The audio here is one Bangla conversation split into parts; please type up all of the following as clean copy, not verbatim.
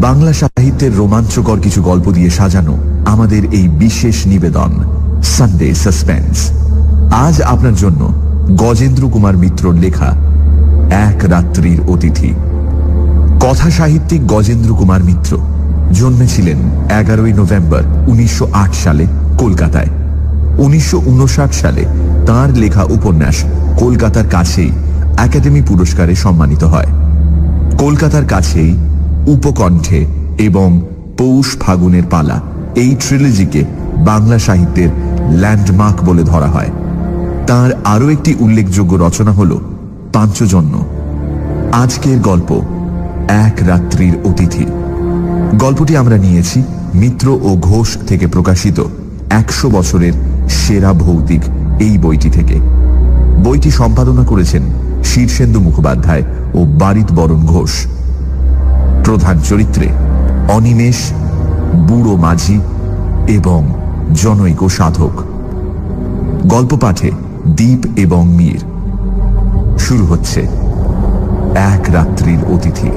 বাংলা সাহিত্যের রোমাঞ্চকর কিছু গল্প দিয়ে সাজানো আমাদের এই বিশেষ নিবেদন সানডে সাসপেন্স। আজ আপনার জন্য গজেন্দ্র কুমার মিত্রর লেখা এক রাত্রির অতিথি। কথা সাহিত্যিক গজেন্দ্র কুমার মিত্র জন্মেছিলেন 11ই নভেম্বর 1908 সালে কলকাতায়। 1959 সালে তাঁর লেখা উপন্যাস কলকাতার কাছেই একাডেমি পুরস্কারে সম্মানিত হয়। কলকাতার কাছেই, উপকণ্ঠে এবং পৌষ ফাগুনের পালা এই ট্রিলজিকে বাংলা সাহিত্যের ল্যান্ডমার্ক বলে ধরা হয়। তার আরও একটি উল্লেখযোগ্য রচনা হল পাঞ্চজন্য। আজকের গল্প এক রাত্রির অতিথি। গল্পটি আমরা নিয়েছি মিত্র ও ঘোষ থেকে প্রকাশিত 100 বছরের সেরা ভৌতিক এই বইটি থেকে। বইটি সম্পাদনা করেছেন শীর্ষেন্দু মুখোপাধ্যায় ও বারিত বরণ ঘোষ। প্রধান চরিত্রে অনিমেষ, বুড়ো মাঝি এবং জনৈক সাধক। গল্প পাঠে দীপ এবং মীর। শুরু হচ্ছে এক রাত্রির অতিথি।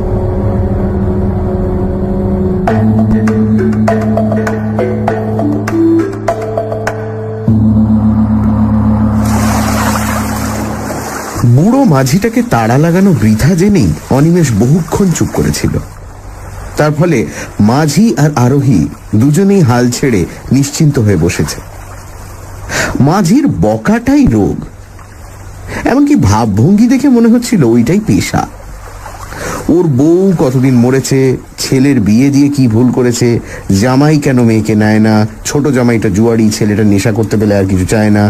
বুড়ো মাঝিটাকে তাড়া লাগানো বৃথা জেনেই অনিমেষ বহুক্ষণ চুপ করেছিল। তার ফলে মাঝি আর আরোহী দুজনেই হাল ছেড়ে নিশ্চিন্ত হয়ে বসেছে। মাঝির বকাটাই রোগ, এমনকি ভাবভঙ্গি দেখে মনে হচ্ছিল ওইটাই পেশা। ওর বউ কতদিন মরেছে, ছেলের বিয়ে দিয়ে কি ভুল করেছে, জামাই কেন মেয়েকে নেয় না, ছোট জামাইটা জুয়ারি, ছেলেটা নেশা করতে পেলে আর কিছু চায় না,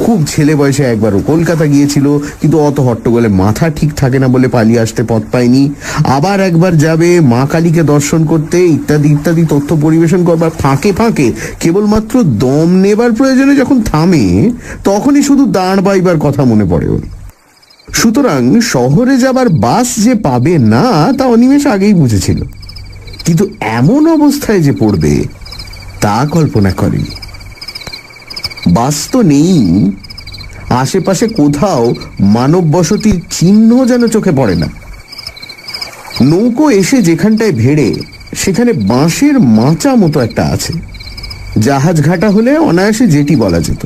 খুব ছেলে বয়সে একবারও কলকাতা গিয়েছিল কিন্তু অত হট্টগোলে মাথা ঠিক থাকে না বলে পালিয়ে আসতে পথ পায়নি, আবার একবার যাবে মা কালীকে দর্শন করতে, ইত্যাদি ইত্যাদি তথ্য পরিবেশন করবার ফাঁকে ফাঁকে কেবলমাত্র দম নেবার প্রয়োজনে যখন থামে তখনই শুধু দাঁড় বাইবার কথা মনে পড়ে ওর। সুতরাং শহরে যাবার বাস যে পাবে না তা অনিমেষ আগেই বুঝেছিল, কিন্তু এমন অবস্থায় যে পড়বে তা কল্পনা করেনি। বাস তো নেই, আশেপাশে কোথাও মানব বসতির চিহ্ন যেন চোখে পড়ে না। নৌকো এসে যেখানটায় ভেড়ে সেখানে বাঁশের মাচা মতো একটা আছে, জাহাজ ঘাটা হলে অনায়াসে যেটি বলা যেত।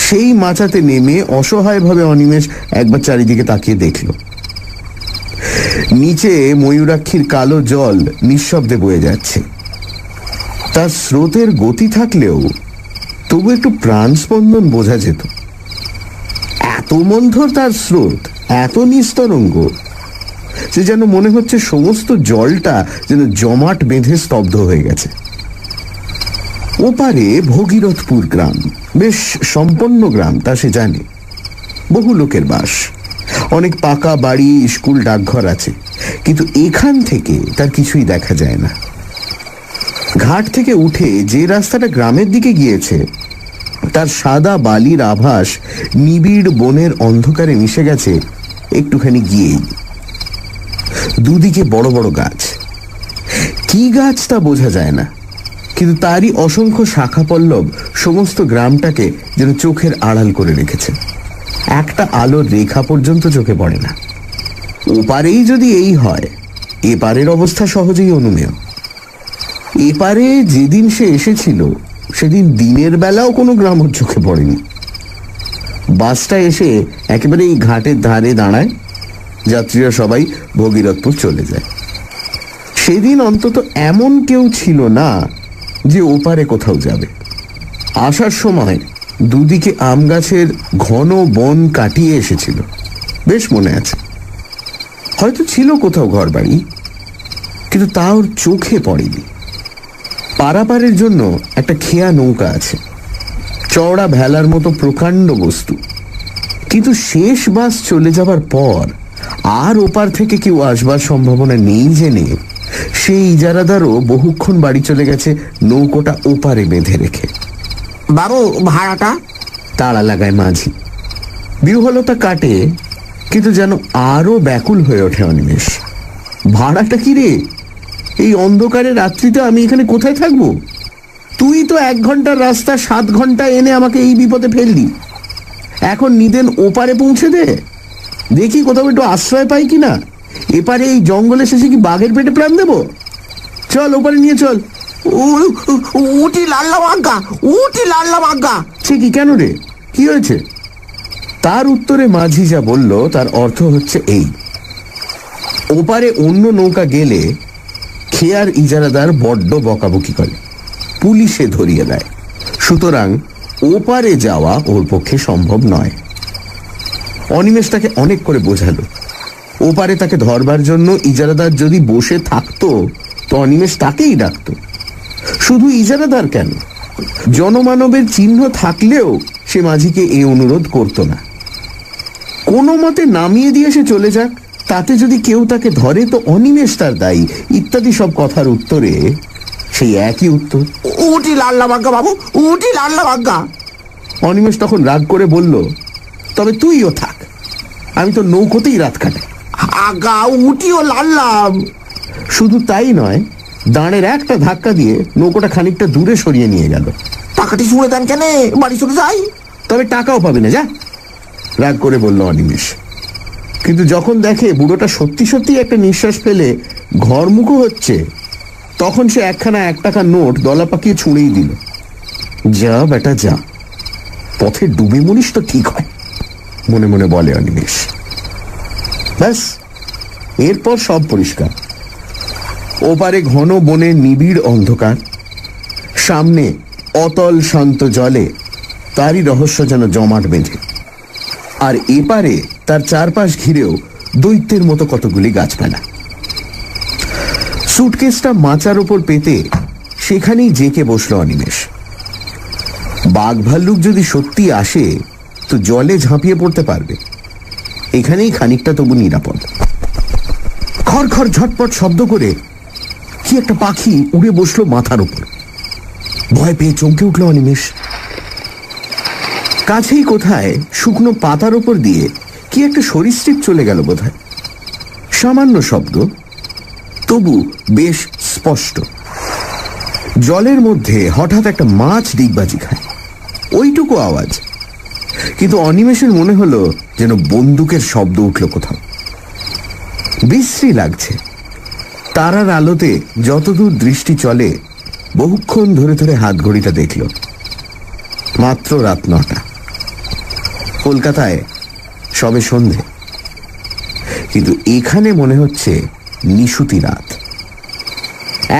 সেই মাচাতে নেমে অসহায়ভাবে অনিমেষ একবার চারিদিকে তাকিয়ে দেখল। নিচে ময়ূরাক্ষীর কালো জল নিঃশব্দে বয়ে যাচ্ছে। তার স্রোতের গতি থাকলেও তবু একটু প্রাণ স্পন্দন বোঝা যেত। এত মন্থর তার স্রোত, এত নিস্তরঙ্গ যে যেন মনে হচ্ছে সমস্ত জলটা যেন জমাট বেঁধে স্তব্ধ হয়ে গেছে। ওপারে ভগীরথপুর গ্রাম, বেশ সম্পন্ন গ্রাম তা সে জানে। বহু লোকের বাস, অনেক পাকা বাড়ি, স্কুল, ডাকঘর আছে, কিন্তু এখান থেকে তার কিছুই দেখা যায় না। ঘাট থেকে উঠে যে রাস্তাটা গ্রামের দিকে গিয়েছে তার সাদা বালির আভাস নিবিড় বনের অন্ধকারে মিশে গেছে একটুখানি গিয়েই। দুদিকে বড় বড় গাছ, কি গাছ তা বোঝা যায় না, কিন্তু তারই অসংখ্য শাখা পল্লব সমস্ত গ্রামটাকে যেন চোখের আড়াল করে রেখেছে। একটা আলোর রেখা পর্যন্ত চোখে পড়ে না। ওপারেই যদি এই হয়, এপারের অবস্থা সহজেই অনুমেয়। এপারে যেদিন সে এসেছিল সেদিন দিনের বেলাও কোনো গ্রাম ওর চোখে পড়েনি। বাসটা এসে একেবারে এই ঘাটের ধারে দাঁড়ায়, যাত্রীরা সবাই ভগীরথপুর চলে যায়। সেদিন অন্তত এমন কেউ ছিল না যে ওপারে কোথাও যাবে। আসার সময় দুদিকে আম গাছের ঘন বন কাটিয়ে এসেছিল, বেশ মনে আছে। হয়তো ছিল কোথাও ঘর বাড়ি, কিন্তু তা ওর চোখে পড়েনি। পারাপারের জন্য একটা খেয়া নৌকা আছে, চওড়া ভেলার মতো প্রকাণ্ড বস্তু, কিন্তু শেষ বাস চলে যাবার পর আর ওপার থেকে কেউ আসবার সম্ভাবনা নেই জেনে সেই ইজারাদারও বহুক্ষণ বাড়ি চলে গেছে নৌকোটা ওপারে বেঁধে রেখে। বাবু, ভাড়াটা? তাড়া লাগায় মাঝি। বিহ্বলতা কাটে, কিন্তু যেন আরো ব্যাকুল হয়ে ওঠে অনিমেষ। ভাড়াটা কি রে? এই অন্ধকারে রাত্রিতে আমি এখানে কোথায় থাকবো? তুই তো 1 ঘন্টার রাস্তা 7 ঘন্টা এনে আমাকে এই বিপদে ফেললি। এখন নিদেন ওপারে পৌঁছে দে, দেখি কোথাও একটু আশ্রয় পাই কিনা। এপারে এই জঙ্গলে শেষে কি বাঘের পেটে প্রাণ দেব? চল ওপারে নিয়ে চল। উঠি লাল্লাম আজ্ঞা, উঠি লাল্লাম আজ্ঞা। সে কি, কেন রে, কি হয়েছে? তার উত্তরে মাঝি যা বলল তার অর্থ হচ্ছে এই: ওপারে অন্য নৌকা গেলে খেয়ার ইজারাদার বড্ড বকাবকি করে, পুলিশে ধরিয়ে দেয়, সুতরাং ওপারে যাওয়া ওর পক্ষে সম্ভব নয়। অনিমেষ তাকে অনেক করে বোঝালো। ওপারে তাকে ধরবার জন্য ইজারাদার যদি বসে থাকতো তো অনিমেষ তাকেই ডাকতো। শুধু ইজারাদার কেন, জনমানবের চিহ্ন থাকলেও সে মাঝিকে এই অনুরোধ করত না। কোনো মতে নামিয়ে দিয়ে সে চলে যাক, তাতে যদি কেউ তাকে ধরে তো অনিমেষ তার দায়ী, ইত্যাদি সব কথার উত্তরে সেই একই উত্তর। উঠি লাল্লাম আজ্ঞা বাবু, উঠি লাল্লাম আজ্ঞা। অনিমেষ তখন রাগ করে বলল, তবে তুইও থাক, আমি তো নৌকোতেই রাত কাটাই। আজ্ঞা উঠিও লাল্লাম। শুধু তাই নয়, দাঁড়ের একটা ধাক্কা দিয়ে নৌকোটা খানিকটা দূরে সরিয়ে নিয়ে গেল। টাকাটি শুনে দেন কেন, বাড়ি চলে যাই। তবে টাকাও পাবে না, যা, রাগ করে বলল অনিমেষ। কিন্তু যখন দেখে বুড়োটা সত্যি সত্যি একটা নিঃশ্বাস ফেলে ঘরমুখো হচ্ছে, তখন সে একখানা 1 টাকার নোট দলা পাকিয়ে ছুঁড়েই দিল। যা বেটা যা, পথে ডুবে মরিস তো ঠিক হয়, মনে মনে বলে অনিমেষ। ব্যাস, এরপর সব পরিষ্কার। ওপারে ঘন বনের নিবিড় অন্ধকার, সামনে অতল শান্ত জলে তারই রহস্য যেন জমাট বেঁধে, আর এপারে তার চারপাশ ঘিরেও দৈত্যের মতো কতগুলি গাছপালা। সুটকেসটা মাচার উপর পেতে সেখানেই জেকে বসল অনিমেষ। বাঘ ভাল্লুক যদি সত্যি আসে তো জলে ঝাঁপিয়ে পড়তে পারবে, এখানেই খানিকটা তবু নিরাপদ। খড় খড় ঝটপট শব্দ করে কি একটা পাখি উড়ে বসলো মাথার উপর। ভয় পেয়ে চমকে উঠল অনিমেষ। কাছেই কোথায় শুকনো পাতার উপর দিয়ে কি একটা সরীসৃপ চলে গেল বোধহয়। সামান্য শব্দ, তবু বেশ স্পষ্ট। জলের মধ্যে হঠাৎ একটা মাছ ডিগবাজি খায়, ওইটুকু আওয়াজ। কিন্তু অনিমেষের মনে হলো যেন বন্দুকের শব্দ উঠল কোথাও। বিশ্রী লাগছে। তারার আলোতে যতদূর দৃষ্টি চলে বহুক্ষণ ধরে ধরে হাত ঘড়িটা দেখল। মাত্র রাত 9টা। কলকাতায় সবে সন্ধে, কিন্তু এখানে মনে হচ্ছে নিশুতি রাত।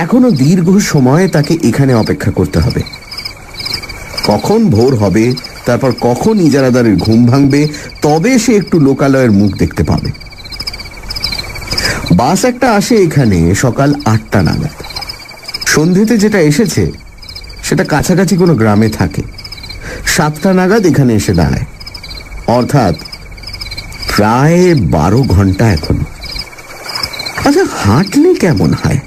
এখনো দীর্ঘ সময় তাকে এখানে অপেক্ষা করতে হবে। কখন ভোর হবে, তারপর কখন ইজারাদারের ঘুম ভাঙবে, তবে সে একটু লোকালয়ের মুখ দেখতে পাবে। বাস একটা আসে এখানে সকাল 8টা নাগাদ। সন্ধেতে যেটা এসেছে সেটা কাছাকাছি কোনো গ্রামে থাকে। 7টা নাগাদ এখানে এসে দাঁড়ায়, অর্থাৎ প্রায় 12 ঘন্টা এখন। আচ্ছা, হাঁটলে কেমন হয়?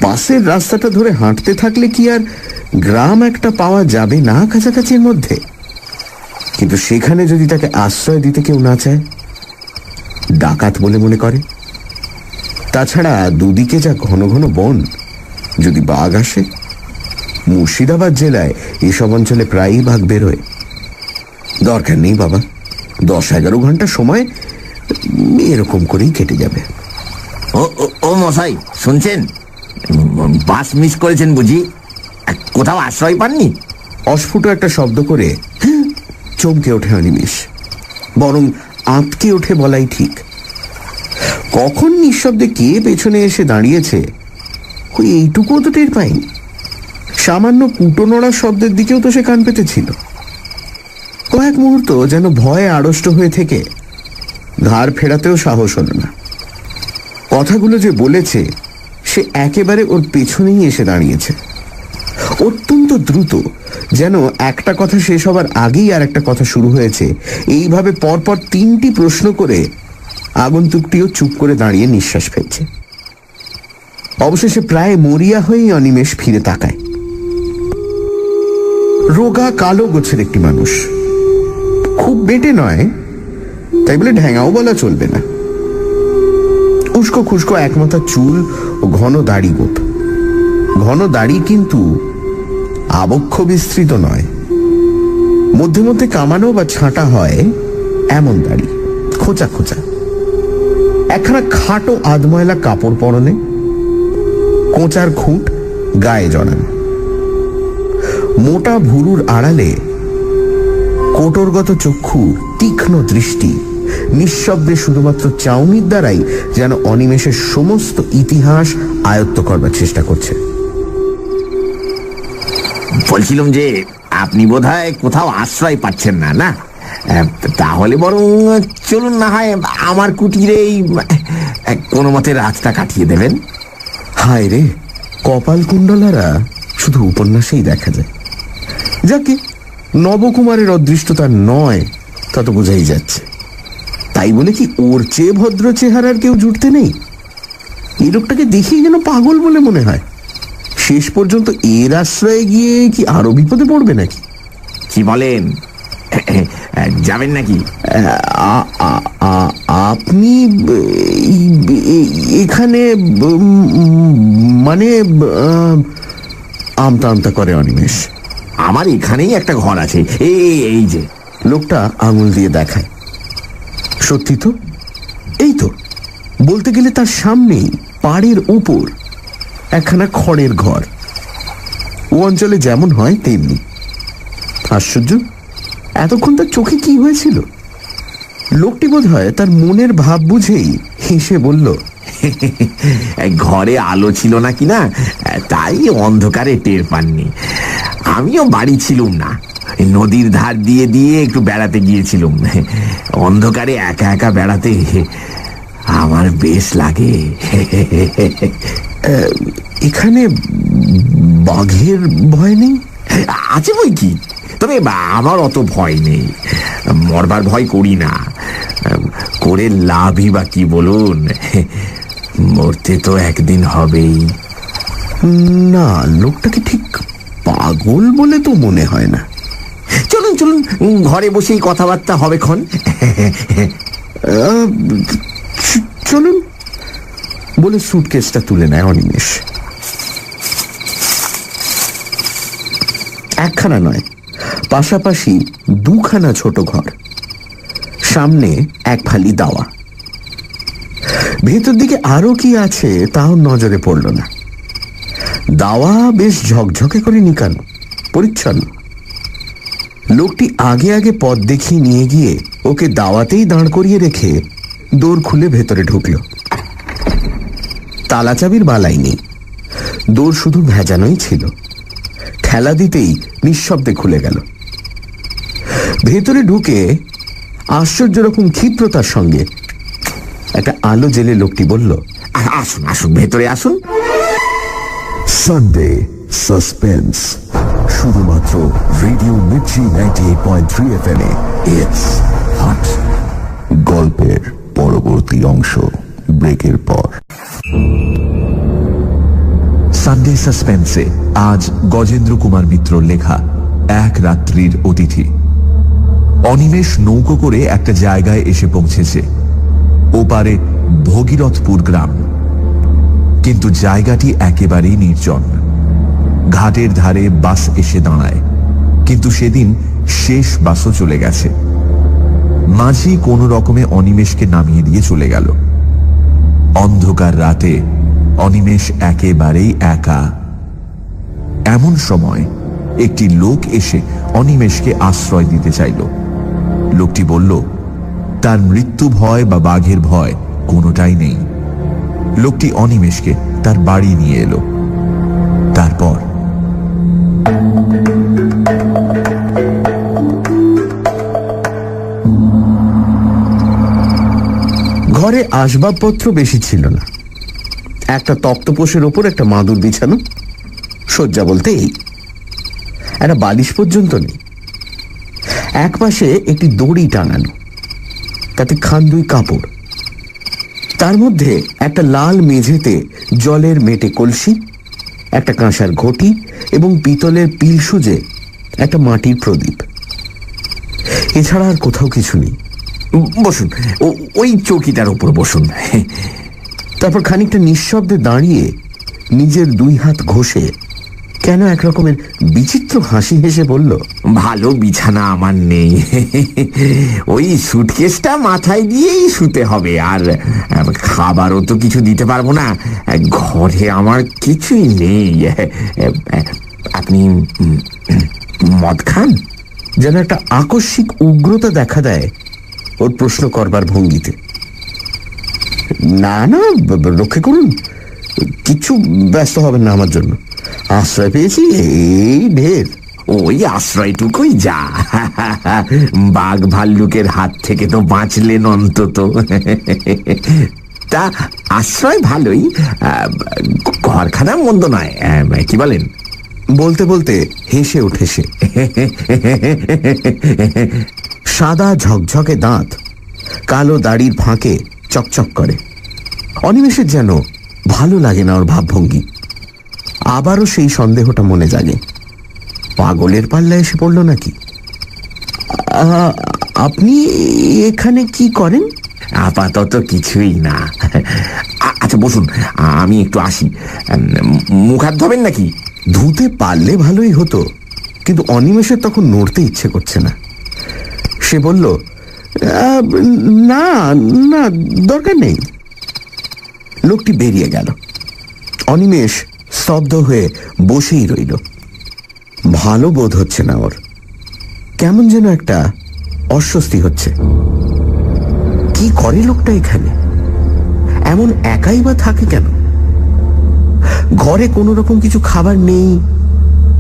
পাশের রাস্তাটা ধরে হাঁটতে থাকলে কি আর গ্রাম একটা পাওয়া যাবে না কাছাকাছির মধ্যে? কিন্তু সেখানে যদি তাকে আশ্রয় দিতে কেউ না চায়, ডাকাত বলে মনে করে। তাছাড়া দুদিকে যা ঘন ঘন বন, যদি বাঘ আসে। মুর্শিদাবাদ জেলায় এসব অঞ্চলে প্রায়ই বাঘ বেরোয়। দরকার নেই বাবা, 10-11 ঘন্টা সময় এরকম করেই কেটে যাবে। ও মশাই, শুনছেন? বাস মিস করেছেন বুঝি? কোথাও আশ্রয় পাননি? অস্ফুট একটা শব্দ করে চমকে ওঠে অনিমেষ, বরং আঁতকে ওঠে বলাই ঠিক। কখন নিঃশব্দে কে পেছনে এসে দাঁড়িয়েছে ওই এইটুকুও তো টের পায়নি। সামান্য কুটো নড়ার শব্দের দিকেও তো সে কান পেতেছিল। কয়েক মুহূর্ত যেন ভয়ে আড়ষ্ট হয়ে থেকে ঘাড় ফেরাতেও সাহস হল না। কথাগুলো যে বলেছে সে একেবারে ওর পেছনেই এসে দাঁড়িয়েছে, অত্যন্ত দ্রুত, যেন একটা কথা শেষ হবার আগেই আর একটা কথা শুরু হয়েছে। এইভাবে পরপর 3টি প্রশ্ন করে আগন্তুকটিও চুপ করে দাঁড়িয়ে নিঃশ্বাস ফেলছে। অবশেষে প্রায় মরিয়া হয়েই অনিমেষ ফিরে তাকায়। রোগা কালো গোছের একটি মানুষ, খুব বেটে নয়, তাই বলে ঢ্যাঙাও বলা চলবে না। উস্কো খুস্কো একমাথা চুল ও ঘন দাড়ি গোপ। ঘন দাড়ি কিন্তু আবক্ষ বিস্তৃত নয়, মধ্যে মধ্যে কামানো বা ছাঁটা হয় এমন দাড়ি, খোঁচা খোঁচা। একখানা খাটো আধময়লা কাপড় পরনে, কোঁচার খুঁট গায়ে জড়ানো, মোটা ভুরুর আড়ালে কোটরগত চক্ষু, তীক্ষ্ণ দৃষ্টি, নিঃশব্দে শুধুমাত্র চাউনির দ্বারাই যেন অনিমেষের সমস্ত ইতিহাস আয়ত্ত করবার চেষ্টা করছে। বলছিলাম যে আপনি বোধহয় কোথাও আশ্রয় পাচ্ছেন না, না? তাহলে বরং চলুন না হয় আমার কুটিরেই কোনো মতে রাতটা কাটিয়ে দেবেন। হায় রে, কপাল কুণ্ডলারা শুধু উপন্যাসেই দেখা যায়। যাকে নবকুমারের অদৃষ্টতা নয় তা তো বোঝাই যাচ্ছে। তাই বলে কি ওর চেয়ে ভদ্র চেহারার কেউ জুটতে নেই? এই লোকটাকে দেখেই যেন পাগল বলে মনে হয়। শেষ পর্যন্ত এর আশ্রয়ে গিয়ে কি আরো বিপদে পড়বে নাকি? কি বলেন, যাবেন নাকি? আপনি এখানে মানে আমতা আমতা করে অনিমেষ। আমার এখানেই একটা ঘর আছে, এই যে। লোকটা আঙুল দিয়ে দেখায়। সত্যি তো, এই তো। বলতে গেলে তার সামনেই পাড়ের উপর একখানা খড়ের ঘর। ও অঞ্চলে যেমন হয় তেমনি। আশ্চর্য, এতক্ষণ তার চোখে কি হয়েছিল? লোকটি বোধ হয় তার মনের ভাব বুঝেই হেসে বলল, ঘরে আলো ছিল না কিনা, তাই অন্ধকারে টের পাননি। আমিও বাড়ি ছিলুম না, নদীর ধার দিয়ে দিয়ে একটু বেড়াতে গিয়েছিলুম। অন্ধকারে একা একা বেড়াতে আমার বেশ লাগে। এখানে বাঘের ভয় নেই? আছে বই কি, তবে আমার অত ভয় নেই। মরবার ভয় করি না, করে লাভই বা কি বলুন? মরতে তো একদিন হবেই। না, লোকটাকে ঠিক পাগল বলে তো মনে হয় না। চলুন চলুন, ঘরে বসেই কথাবার্তা হবে ক্ষণ। চলুন বলে সুটকেসটা তুলে নেয় অনিমেষ। একখানা নয়, পাশাপাশি দুখানা ছোট ঘর, সামনে এক ফালি দাওয়া। ভেতর দিকে আরো কি আছে তাও নজরে পড়ল না। দাওয়া বেশ ঝকঝকে করে নিকানো, পরিচ্ছন্ন। লোকটি আগে আগে পথ দেখিয়ে নিয়ে গিয়ে ওকে দাওয়াতেই দাঁড় করিয়ে রেখে দোর খুলে ভেতরে ঢুকল। তালা চাবির বালাই নেই, দোর শুধু ভেজানোই ছিল। ঠেলা দিতেই নিঃশব্দে খুলে গেল। ভেতরে ঢুকে আশ্চর্য রকম ক্ষিপ্রতার সঙ্গে একটা আলো জেলে লোকটি বলল, আসুন আসুন, ভেতরে আসুন। সানডে সাসপেন্স, শুধুমাত্র রেডিও মির্চি 98.3 FM এ। It's hot. গল্পের পরবর্তী অংশ ব্রেকের পর। সানডে সাসপেন্সে আজ গজেন্দ্র কুমার মিত্রর লেখা এক রাত্রির অতিথি। অনিমেষ নৌকো করে একটা জায়গায় এসে পৌঁছেছে। ওপারে ভগীরথপুর গ্রাম, কিন্তু জায়গাটি একেবারেই নির্জন। ঘাটের ধারে বাস এসে দাঁড়ায়, কিন্তু সেদিন শেষ বাসও চলে গেছে। মাঝি কোনো রকমে অনিমেষকে নামিয়ে দিয়ে চলে গেল। অন্ধকার রাতে অনিমেষ একেবারেই একা। এমন সময় একটি লোক এসে অনিমেষকে আশ্রয় দিতে চাইল। লোকটি বলল তার মৃত্যু ভয় বা বাঘের ভয় কোনোটাই নেই। লোকটি অনিমেষকে তার বাড়ি নিয়ে এলো। তারপর ঘরে আসবাবপত্র বেশি ছিল না। একটা তক্তপোষের ওপর একটা মাদুর বিছানো, শয্যা বলতে এই, একটা বালিশ পর্যন্ত নেই। এক পাশে একটি দড়ি টাঙানো, তাতে খান্দুই কাপড়। তার মধ্যে একটা লাল মেঝেতে জলের মেটে কলসি, একটা কাঁসার ঘটি এবং পিতলের পিল সুজে একটা মাটির প্রদীপ। এছাড়া আর কোথাও কিছু নেই। বসুন, ওই চৌকিটার উপর বসুন। তারপর খানিকটা নিঃশব্দে দাঁড়িয়ে নিজের দুই হাত ঘষে কেন এক রকমের বিচিত্র হাসি হেসে বলল, ভালো বিছানা আমার নেই। ওই সুটকেসটা মাথায় দিয়েই শুতে হবে, আর খাবারও তো কিছু দিতে পারবো না, ঘরে আমার কিছুই নেই। আপনি মদ খান? যেন একটা আকস্মিক উগ্রতা দেখা দেয় ওর প্রশ্ন করবার ভঙ্গিতে। না না, রক্ষে করুন, কিচ্ছু ব্যস্ত হবেন না আমার জন্য, আশ্রয় পেয়েছি এই ঢের। ওই আশ্রয়টুকুই যা, বাঘ ভাল্লুকের হাত থেকে তো বাঁচলেন অন্তত। তা আশ্রয় ভালোই, ঘরখানা মন্দ নয়, কি বলেন? বলতে বলতে হেসে ওঠে সে। সাদা ঝকঝকে দাঁত কালো দাড়ির ফাঁকে চকচক করে। অনিমেষের যেন ভালো লাগে না ওর ভাবভঙ্গি। আবারও সেই সন্দেহটা মনে জাগে, পাগলের পাল্লায় এসে পড়ল নাকি? আপনি এখানে কি করেন? আপাতত কিছুই না। আচ্ছা বসুন, আমি একটু আসি। মুখ হাত ধোবেন নাকি? ধুতে পারলে ভালোই হতো, কিন্তু অনিমেষের তখন নড়তে ইচ্ছে করছে না। সে বলল, না না, দরকার নেই। লোকটি বেরিয়ে গেল। অনিমেষ স্তব্ধ হয়ে বসেই রইল। ভালো বোধ হচ্ছে না ওর, কেমন যেন একটা অস্বস্তি হচ্ছে। কি করে লোকটা এখানে? এমন একাই বা থাকে কেন? ঘরে কোনো রকম কিছু খাবার নেই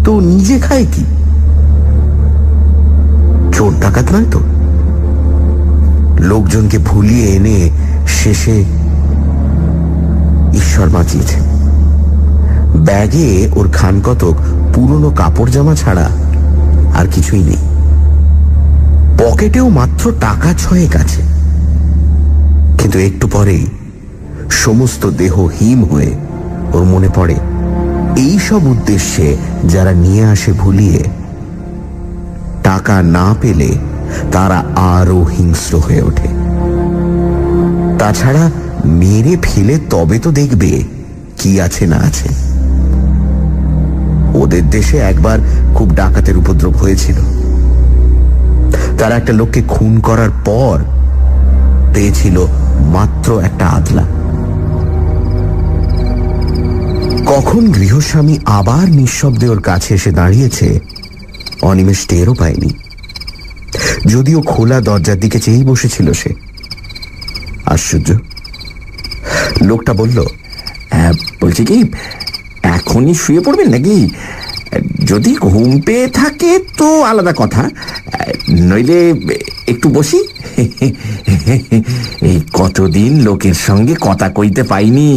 তো নিজে খায় কি? চোর ডাকাত নয় তো? লোকজনকে ভুলিয়ে এনে শেষে ঈশ্বর বাঁচিয়েছে। ব্যাগে ওর খান কতক পুরনো কাপড় জামা ছাড়া আর কিছুই নেই। পকেটেও মাত্র টাকা 6 আছে। কিন্তু একটু পরেই সমস্ত দেহ হিম হয়ে ওর মনে পড়ে, এই সব উদ্দেশ্যে যারা নিয়ে আসে ভুলিয়ে, টাকা না পেলে তারা আরো হিংস্র হয়ে ওঠে। তাছাড়া মেরে ফেলে তবে তো দেখবে কি আছে না আছে। ওদের দেশে একবার খুব ডাকাতের উপদ্রব হয়েছিল। তারা একটা লোককে খুন করার পর পেয়েছিল মাত্র একটা আদলা। কখন গৃহস্বামী আবার নিঃশব্দে ওর কাছে এসে দাঁড়িয়েছে অনিমেষ টেরও পায়নি, যদিও খোলা দরজার দিকে চেয়েই বসেছিল সে। আশ্চর্য। লোকটা বলল, বলছি কি, এখনই শুয়ে পড়বেন নাকি? যদি ঘুম পেয়ে থাকে তো আলাদা কথা, নইলে একটু বসি। এই কতদিন লোকের সঙ্গে কথা কইতে পাইনি,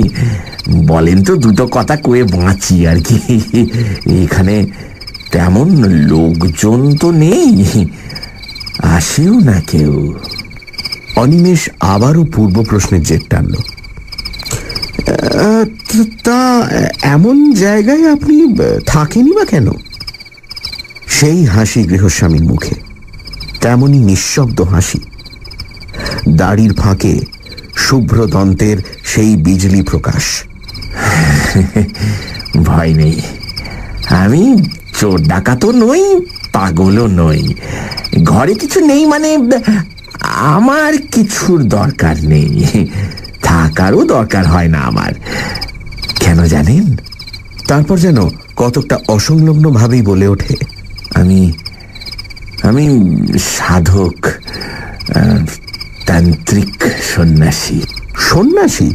বলেন তো দুটো কথা কয়ে বাঁচি আর কি। এখানে তেমন লোকজন তো নেই, আসেও না কেউ। অনিমেষ আবারও পূর্ব প্রশ্নের জের টানল। তা এমন জায়গায় আপনি থাকেনি বা কেন? সেই হাসি গৃহস্বামীর মুখে, তেমনি নিঃশব্দ হাসি। দাড়ির ফাঁকে শুভ্র দন্তের সেই বিজলি প্রকাশ। ভয় নেই, আমি চোর ডাকাতও নই, পাগলও নই। ঘরে কিছু নেই মানে আমার কিছুর দরকার নেই, থাকারও দরকার হয় না আমার। কেন জানেন? তারপর যেন কতকটা অসংলগ্ন ভাবেই বলে ওঠে, আমি আমি সাধক, তান্ত্রিক সন্ন্যাসী। সন্ন্যাসী?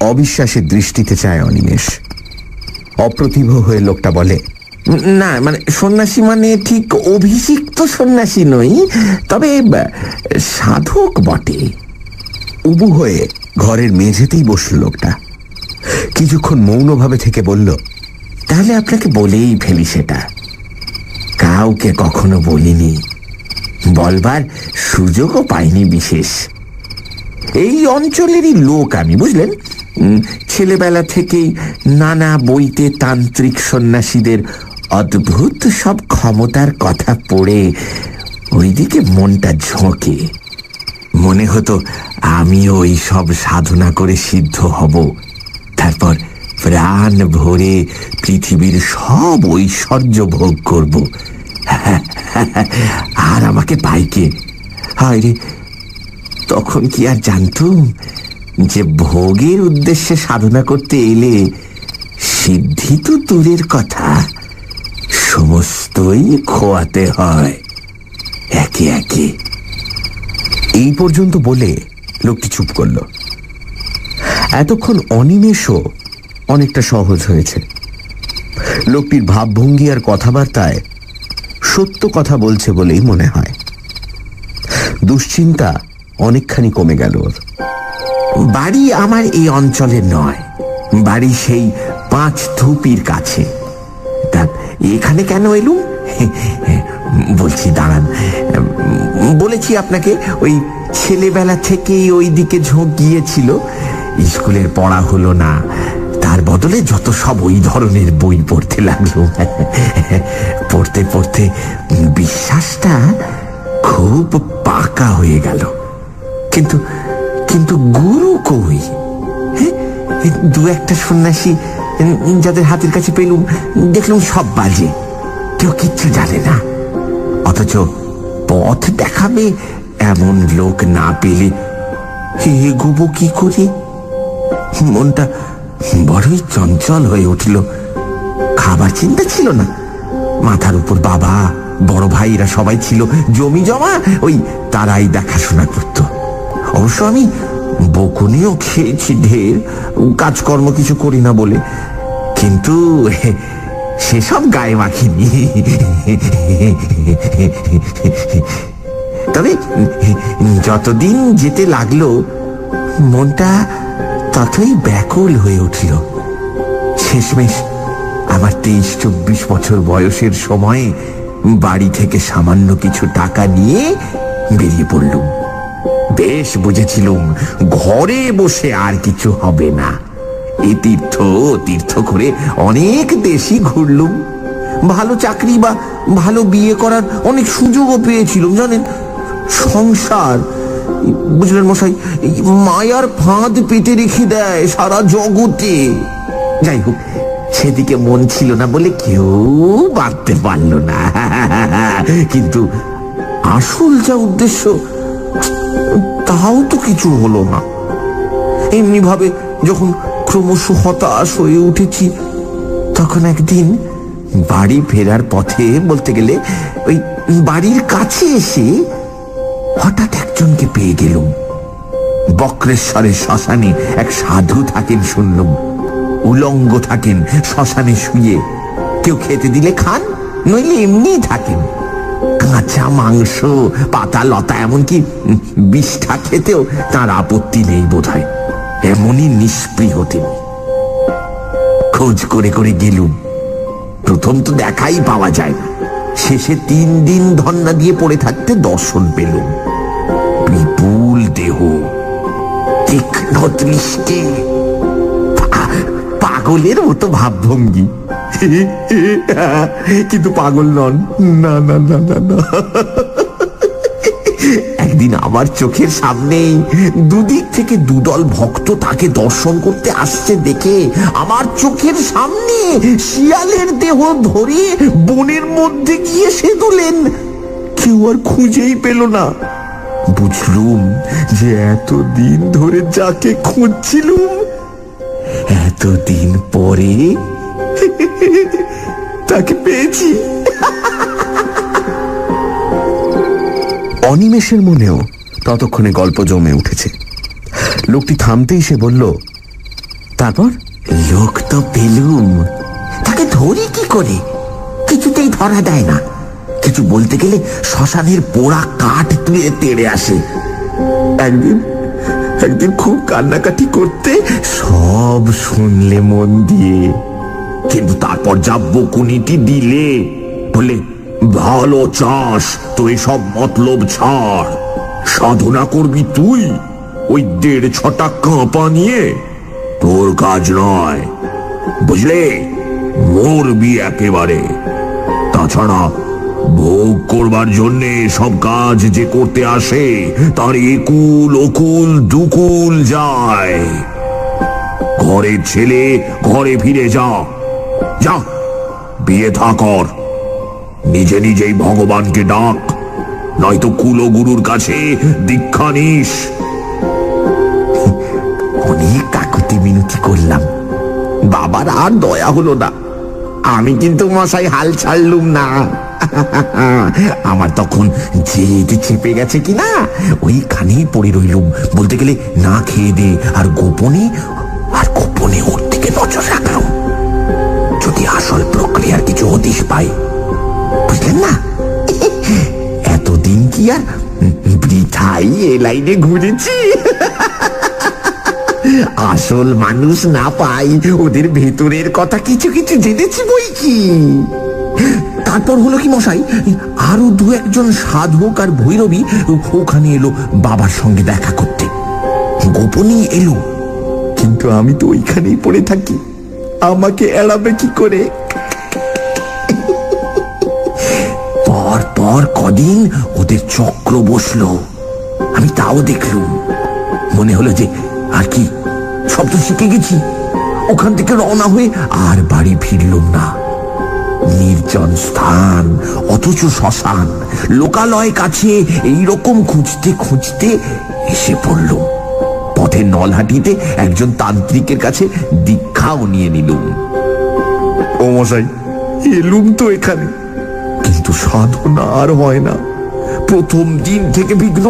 অবিশ্বাসের দৃষ্টিতে চায় অনিমেষ। অপ্রতিভ হয়ে লোকটা বলে, না মানে সন্ন্যাসী মানে ঠিক অভিষিক্ত সন্ন্যাসী নই, তবে সাধক বটে। উবু হয়ে ঘরের মেঝেতেই বসল লোকটা। কিছুক্ষণ মৌনভাবে থেকে বলল, তাহলে আপনাকে বলেই ফেলি, সেটা কাউকে কখনো বলিনি, বলবার সুযোগও পাইনি বিশেষ। এই অঞ্চলেরই লোক আমি, বুঝলেন। ছেলেবেলা থেকেই নানা বইতে তান্ত্রিক সন্ন্যাসীদের অদ্ভুত সব ক্ষমতার কথা পড়ে ওইদিকে মনটা ঝোঁকে। মনে হতো আমিও ওই সব সাধনা করে সিদ্ধ হব, তারপর প্রাণ ভরে পৃথিবীর সব ঐশ্বর্য ভোগ করব, আর আমাকে পাইকে। হায় রে, তখন কি আর জানতুম যে ভোগের উদ্দেশ্যে সাধনা করতে এলে সিদ্ধি তো দূরের কথা, সমস্তই খোয়াতে হয় একে একে। এই পর্যন্ত বলে লোকটি চুপ করল। এতক্ষণ অনিমেষও অনেকটা সহজ হয়েছে। লোকটির ভাবভঙ্গি আর কথাবার্তায় সত্য কথা বলছে বলেই মনে হয়। দুশ্চিন্তা অনেকখানি কমে গেল ওর। বাড়ি আমার এই অঞ্চলে নয়, বাড়ি সেই 5 ধুপির কাছে। তা এখানে কেন এলুম বলছি, দাঁড়ান। বলেছি আপনাকে, ওই ছেলেবেলা থেকেই ওই দিকে ঝোঁক গিয়েছিল। স্কুলের পড়া হলো না, তার বদলে যত সব ওই ধরনের বই পড়তে লাগলো। পড়তে পড়তে বিশ্বাসটা খুব পাকা হয়ে গেল। কিন্তু কিন্তু গুরু কই? 2-1 সন্ন্যাসী যাদের হাতের কাছে পেলুম, দেখলাম সব বাজে, কেউ কিচ্ছু জানে না। অথচ পথ দেখাবে এমন লোক না পেলে এগোবো কি করে? মনটা বড়ই চঞ্চল হয়ে উঠল। খাবার চিন্তা ছিল না, মাথার উপর বাবা, বড় ভাইরা সবাই ছিল, জমি জমা ওই তারাই দেখাশোনা করত। অবশ্য আমি বকুনিও খেয়েছি ঢের, কাজকর্ম কিছু করি না বলে, কিন্তু সেসব গায়ে মাখিনি। তবে যতদিন যেতে লাগলো মনটা ততই ব্যাকুল হয়ে উঠল। শেষমেশ আমার 23-24 বছর বয়সের সময়ে বাড়ি থেকে সামান্য কিছু টাকা নিয়ে বেরিয়ে পড়লুম। বেশ বুঝেছিলুম ঘরে বসে আর কিছু হবে না। এই তীর্থ করে অনেক দেশই ঘুরলুম। ভালো চাকরি বা ভালো বিয়ে করার অনেক সুযোগও পেয়েছিলুম, জানেন। সংসার, বুঝলেন মশাই, মায়ার ফাঁদ পেতে রেখে দেয় সারা জগতে। যাই হোক, সেদিকে মন ছিল না বলে কেউ বাঁধতে পারল না। কিন্তু আসল যা উদ্দেশ্য, তাও তো কিছু হলো না। এমনি ভাবে যখন ক্রমশ হতাশ হয়ে উঠেছি, তখন একদিন বাড়ি ফেরার পথে, বলতে গেলে ওই বাড়ির কাছে এসে হঠাৎ একজনকে পেয়ে গেলুম। বক্রেশ্বরের শ্মশানে এক সাধু থাকেন শুনলুম। উলঙ্গ থাকেন শ্মশানে শুয়ে, কেউ খেতে দিলে খান, নইলে এমনি থাকেন। কাঁচা মাংস, পাতা লতা, এমনকি বিষ্ঠা খেতেও তার আপত্তি নেই বোধহয়, এমনই নিষ্পৃহ তিনি। খোঁজ করে করে গেলুম। প্রথম তো দেখাই পাওয়া যায় না, শেষে 3 দিন ধন্না দিয়ে পড়ে থাকতে দর্শন পেলুম। বিপুল দেহ, তীক্ষ্ণ দৃষ্টি, পাগলের মতো ভাবভঙ্গি। কিন্তু পাগল নন, না না না না না। একদিন আমার চোখের সামনেই দুদিক থেকে দুদল ভক্ত তাকে দর্শন করতে আসছে দেখে আমার চোখের সামনে শিয়ালের দেহ ধরে বনের মধ্যে গিয়ে সেদুলেন। কেউ আর খুঁজেই পেল না। বুঝলুম যে এতদিন ধরে যাকে খুঁজছিলুম, এতদিন পরে তাকে পেয়েছি। অনিমেষের মনেও ততক্ষণে গল্প জমে উঠেছে। লোকটি থামতেই সে বলল, তারপর? লোক তো পেলুম, তাকে ধরি কি করে? কিছুতেই ধরা দেয় না। কিছু বলতে গেলে শ্মশানের পোড়া কাঠ তুলে তেড়ে আসে। একদিন খুব কান্নাকাটি করতে সব শুনলে মন দিয়ে, কিন্তু তারপর যা বকুনিটি দিলে, বলে ভালো চাস তো এসব মতলব ছাড়, সাধনা করবি তুই ওই 1.5 কাঁপা নিয়ে, তোর কাজ নয়, বুঝলে, মরবি একেবারে। তাছাড়া ভোগ করবার জন্যে সব কাজ যে করতে আসে, তার একুল ওকুল দুকুল যায়। ঘরের ছেলে ঘরে ফিরে যা, যা বিয়ে থা কর, নিজে নিজেই ভগবানকে ডাক, নয়তো কুলগুরুর কাছে দীক্ষা নিস। অনেক কাকুতি মিনতি করলাম, বাবার আর দয়া হলো না। আমি কিন্তু মশাই হাল ছাড়লুম না। আমার তখন জেদ চেপে গেছে কিনা ওইখানেই পড়ে রইলুম, বলতে গেলে না খেয়ে দে, আর গোপনে ওর দিকে নজর রাখলাম, যদি আসল প্রক্রিয়ার কিছু হদিশ পাই। বুঝলেন না, এতদিন কি আর বৃথাই এ লাইনে ঘুরেছি? আসল মানুষ না পাই, ওদের ভেতরের কথা কিছু কিছু জেনেছি বই কি। তারপর হলো কি মশাই, আরো দু একজন সাধক আর ভৈরবী ওখানে এলো বাবার সঙ্গে দেখা করতে, গোপনই এলো। কিন্তু আমি তো ওইখানেই পড়ে থাকি, আমাকে এড়াবে কি করে? পর পর কদিন ওদের চক্র বসলো, আমি তাও দেখলুম। মনে হলো যে আর কি, সব তো শিখে গেছি। ওখান থেকে রওনা হয়ে আর বাড়ি ফিরলুম না। নির্জন স্থান, অথচ শ্মশান, লোকালয় কাছে, এইরকম খুঁজতে খুঁজতে এসে পড়লুম। পথের নলহাটিতে একজন তান্ত্রিকের কাছে দীক্ষাও নিয়ে নিলুম। ও মশাই, এলুম তো এখানে, কিন্তু সাধনা আর হয় না। প্রথম দিন থেকে বিঘ্ন,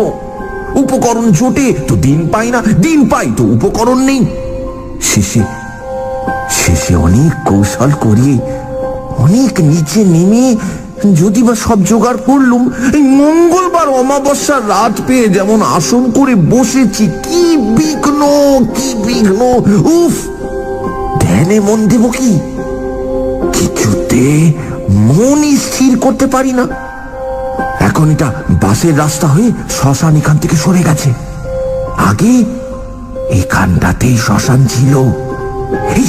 উপকরণ জোটে তো দিন পাই না, দিন পাই তো উপকরণ নেই। শেষে অনেক কৌশল করিয়ে, অনেক নিচে নেমে যদি বা সব জোগাড় করলুম, এই মঙ্গলবার অমাবস্যার রাত পেয়ে যেমন আসন করে বসেছি। কি বিঘ্ন, কি বিঘ্ন! উফ, ধ্যানে মন দেব কি, কিছুতে মনই স্থির করতে পারি না। এখন এটা বাসের রাস্তা হয়ে শ্মশান এখান থেকে সরে গেছে, আগে এখানটাতেই শ্মশান ছিল। এই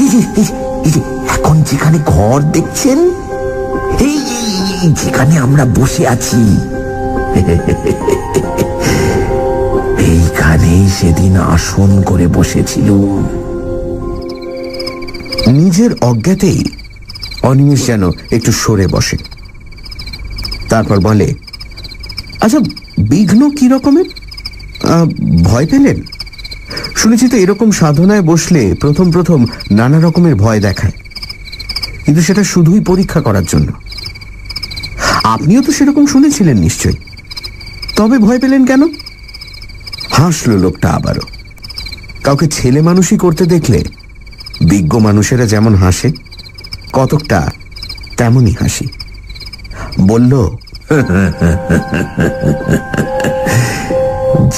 যে এখন যেখানে ঘর দেখছেন, এই যেখানে আমরা বসে আছি, এইখানেই সেদিন আসন করে বসেছিল। নিজের অজ্ঞাতেই অনিমেষ যেন একটু সরে বসে, তারপর বলে, আচ্ছা, বিঘ্ন কি রকমের? ভয় পেলেন? শুনেছি তো এরকম সাধনায় বসলে প্রথম প্রথম নানা রকমের ভয় দেখায়, কিন্তু সেটা শুধুই পরীক্ষা করার জন্য। আপনিও তো সেরকম শুনেছিলেন নিশ্চয়ই, তবে ভয় পেলেন কেন? হাসল লোকটা আবারও। কাউকে ছেলে মানুষই করতে দেখলে বিজ্ঞ মানুষেরা যেমন হাসে, কতকটা তেমনই হাসি। বলল,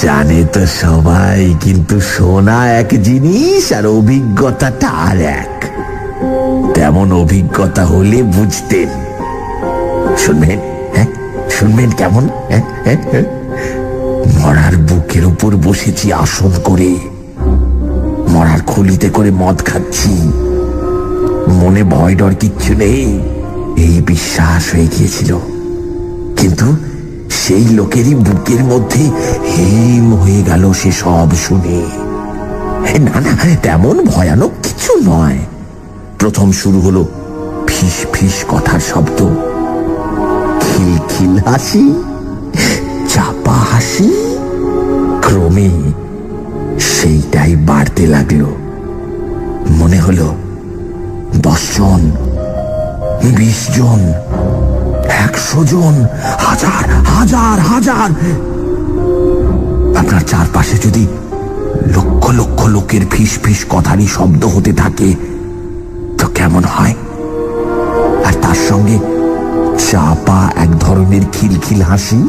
জানে তো সবাই, কিন্তু শোনা এক জিনিস আর অভিজ্ঞতাটা আর এক। তেমন অভিজ্ঞতা হলে বুঝতেন। শুনবেন? হ্যাঁ, শুনবেন কেমন? মরার বুকের উপর বসেছি আসন করে, মরার খুলিতে করে মদ খাচ্ছি, মনে ভয় ডর কিচ্ছু নেই, এই বিশ্বাস হয়ে গিয়েছিল। কিন্তু সেই লোকেরই বুকের মধ্যে হেম হয়ে গেল সে সব শুনে। না না, তেমন ভয়ানক কিছু নয়। প্রথম শুরু হলো ফিস ফিস কথার শব্দ, খিলখিল হাসি, চাপা হাসি। ক্রমে সেইটাই বাড়তে লাগলো। মনে হলো 10 জন, 20 জন, 100 জন, হাজার হাজার হাজার। আপনার চারপাশে যদি লক্ষ লক্ষ লোকের ফিস ফিস কথারই শব্দ হতে থাকে তো কেমন হয়? আর তার সঙ্গে চাপা এক ধরনের খিলখিল হাসি।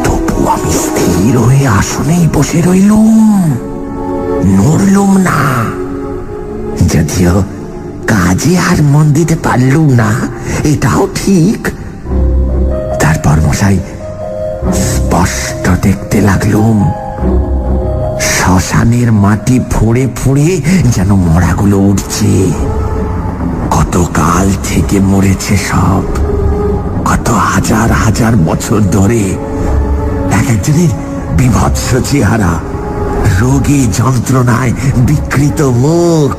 তবু আমি স্থির হয়ে আসনেই বসে রইলুম, নড়লুম না। যদিও কাজে আর মন দিতে পারলুম না, এটাও ঠিক। তারপর মশাই স্পষ্ট দেখতে লাগলুম, শ্মশানের মাটি ফুঁড়ে ফুঁড়ে যেন মরাগুলো উঠছে। কত কাল থেকে মরেছে সব, কত হাজার হাজার বছর ধরে। এক একজনের বিভৎস চেহারা, রোগে যন্ত্রণায় বিকৃত মুখ।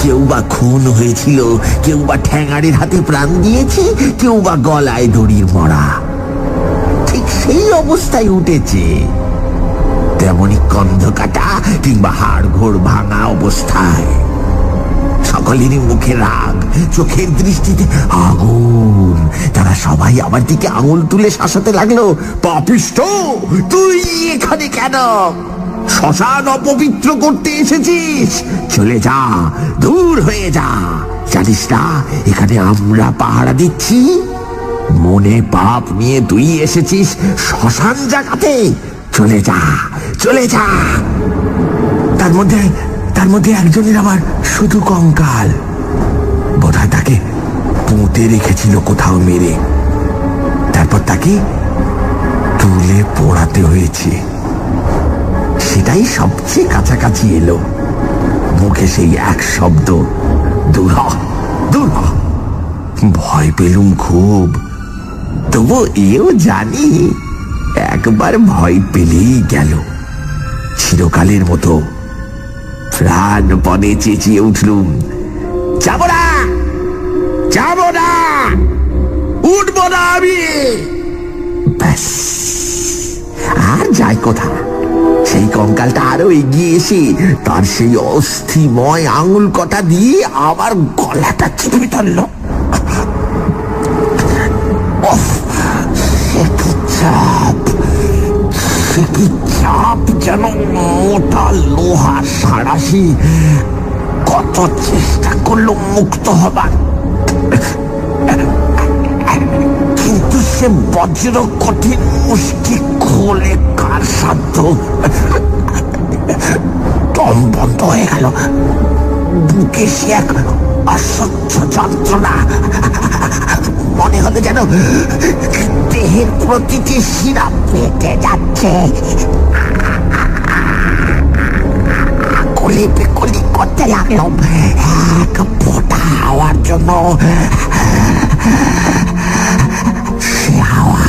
কেউ বা খুন হয়েছিল, কেউ বা ঠ্যাঙাড়ের হাতে প্রাণ দিয়েছে, কেউ বা গলায় দড়ির মরা। ঠিক সেই অবস্থায় উঠেছে, তেমনি কন্ধ কাটা কিংবা হাড় ঘোড় ভাঙা অবস্থায়। সকলেরই মুখে রাগ, চোখের দৃষ্টিতে আগুন। তারা সবাই আমার দিকে আঙুল তুলে শাসাতে লাগলো, পাপিষ্ঠ, তুই এখানে কেন? শ্মশান অপবিত্র করতে এসেছিস? চলে যা, দূর হয়ে যা। জানিস না এখানে আমরা পাহারা দিচ্ছি? মনে পাপ নিয়ে তুই এসেছিস শ্মশান জাগাতে? চলে যা, চলে যা। তার মধ্যে একজনের আবার শুধু কঙ্কাল। বোধহয় তাকে পুঁতে রেখেছিল কোথাও মেরে, তারপর তাকে তুলে পোড়াতে হয়েছে। সেটাই সবচেয়ে কাছাকাছি এলো। মুখে সেই এক শব্দ, দূর হ, দূর হ। ভয় পেলুম খুব, তবু এও জানি একবার ভয় পেলেই গেল। চিরকালের মতো প্রাণপণে চেঁচিয়ে উঠলুম, যাব না, যাব না, উঠব না আমি। ব্যাস, আর যাই কথা। সেই কঙ্কালটা আরো এগিয়ে এসে তার সেই অস্থিময় আঙুল কটা দিয়ে আবার গলাটা চিপে ধরল। চাপ যেন মোটা লোহার সাঁড়াশি। কত চেষ্টা করলো মুক্ত হবার, কিন্তু সে বজ্র কঠিন মুষ্টি খোলে কার সাধ্য? দম বন্ধ হয়ে গেল। বুকে সে এক অসহ্য যন্ত্রণা। মনে হলো যেন দেহের প্রতিটি শিরা পেটে যাচ্ছে। কলি বিকলি করতে লাগলো এক ফোঁটা হাওয়ার জন্য। সে হাওয়া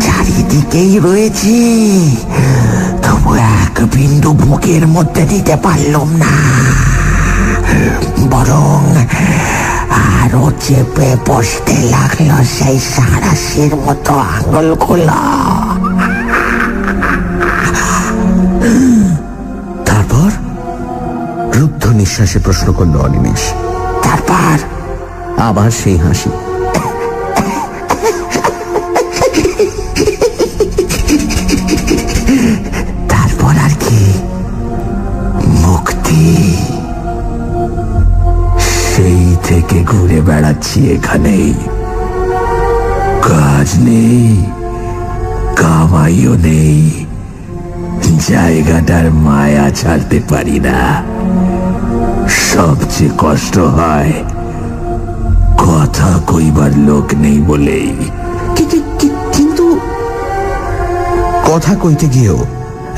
চারিদিকেই রয়েছে, তবু এক বিন্দু বুকের মধ্যে দিতে পারলাম না, বরং আরো চেপে বসতে লাগলো সেই সাঁড়াশির মতো আঙুলগুলো। তারপর রুদ্ধ নিঃশ্বাসে প্রশ্ন করল অনিমেষ। তারপর আবার সেই হাসি। তারপর আর কি? মুক্তি। সেই থেকে ঘুরে বেড়াচ্ছি এখানেই। কাজ নেই, কামাইও নেই, জায়গাটার মায়া ছাড়তে পারি না। সবচেয়ে কষ্ট হয় কথা কইবার লোক নেই বলেই। কিন্তু কথা কইতে গিয়েও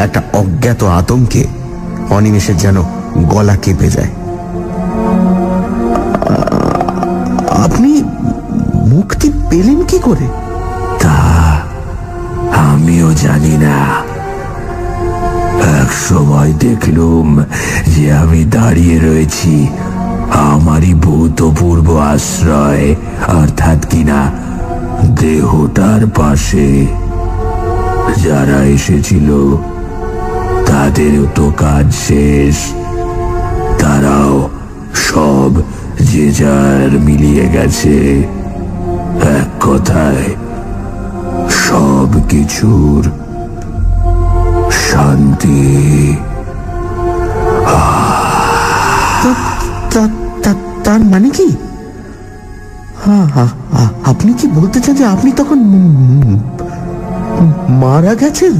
একটা অজ্ঞাত আতঙ্কে অনিমেষের যেন গলা কেঁপে যায়। আপনি মুক্তি পেলেন কি করে? তা আমিও জানি না। এক সময় দেখলুম যে আমি দাঁড়িয়ে রয়েছি আমারই ভূতপূর্ব আশ্রয়, অর্থাৎ কিনা দেহটার পাশে। যারা এসেছিল তাদেরও তো কাজ শেষ। তারাও সব যে যার মিলিয়ে গেছে। এক কথায় সব কিছুর শান্তি। তার মানে কি? আপনি কি বলতে চান যে আপনি তখন মারা গেছেন?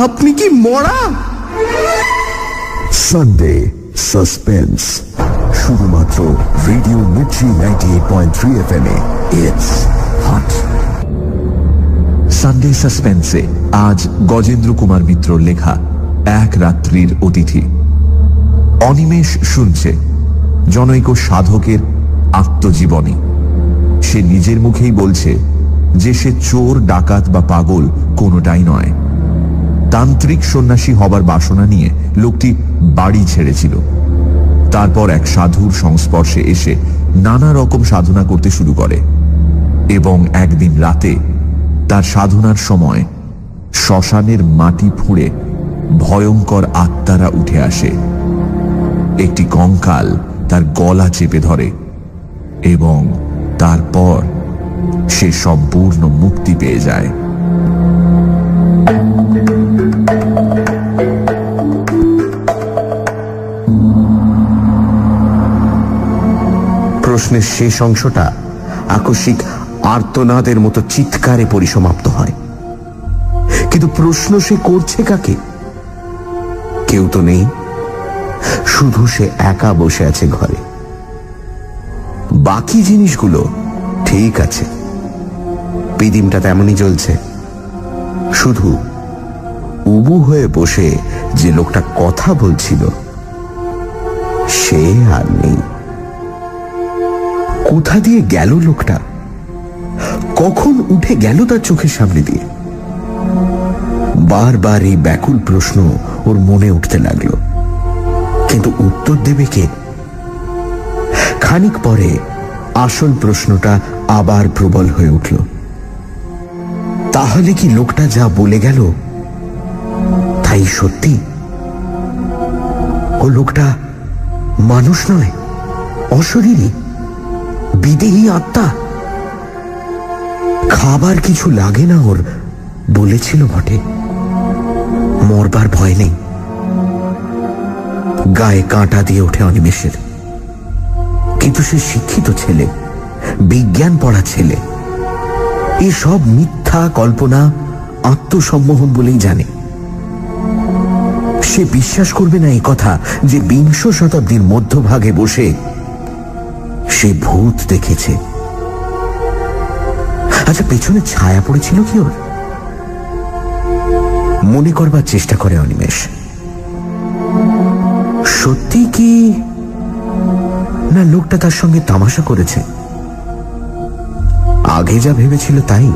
আপনি কি মরা? সানডে সাসপেন্স, শুধুমাত্র রেডিও মির্চি 98.3 FM এ। It's hot. সানডে সাসপেন্সে আজ গজেন্দ্র কুমার মিত্রর লেখা এক রাত্রির অতিথি। অনিমেষ শুনছে জনৈক সাধকের আত্মজীবনী। সে নিজের মুখেই বলছে যে সে চোর, ডাকাত বা পাগল কোনোটাই নয়। তান্ত্রিক সন্ন্যাসী হবার বাসনা নিয়ে লোকটি বাড়ি ছেড়েছিল। তারপর এক সাধুর সংস্পর্শে এসে নানা রকম সাধনা করতে শুরু করে এবং একদিন রাতে তার সাধনার সময় শ্মশানের মাটি ফুঁড়ে ভয়ঙ্কর আত্মারা উঠে আসে। একটি কঙ্কাল তার গলা চেপে ধরে এবং তারপর সে সম্পূর্ণ মুক্তি পেয়ে যায়। প্রশ্নের শেষ অংশটা আকস্মিক আর্তনাদের মতো চিৎকারে পরিসমাপ্ত হয়। কিন্তু প্রশ্ন সে করছে কাকে? কেউ তো নেই, শুধু সে একা বসে আছে ঘরে। বাকি জিনিসগুলো ঠিক আছে, পিদিমটা তেমনই জ্বলছে, শুধু উবু হয়ে বসে যে লোকটা কথা বলছিল সে আর নেই। কোথা দিয়ে গেল লোকটা? কখন উঠে গেল তার চোখের সামনে দিয়ে? বারবার এই ব্যাকুল প্রশ্ন ওর মনে উঠতে লাগলো, কিন্তু উত্তর দেবে কে? খানিক পরে আসল প্রশ্নটা আবার প্রবল হয়ে উঠল। তাহলে কি লোকটা যা বলে গেল তাই সত্যি? ও লোকটা মানুষ নয়, অশরীরী, বিদেহী আত্মা। খাবার কিছু লাগে না ওর, বলেছিল বটে। মরবার ভয় নেই। গায়ে কাঁটা দিয়ে ওঠে অনিমেষের। কিন্তু সে শিক্ষিত ছেলে, বিজ্ঞান পড়া ছেলে। এসব মিথ্যা কল্পনা, আত্মসম্মোহন বলেই জানে। সে বিশ্বাস করবে না এই কথা যে ২০ শতাব্দীর মধ্যভাগে বসে সে ভূত দেখেছে। আচ্ছা, পেছনে ছায়া পড়েছিল কি ওর? মনে করবার চেষ্টা করে অনিমেষ। সত্যি কি না লোকটা তার সঙ্গে তামাশা করেছে? আগে যা ভেবেছিল তাই?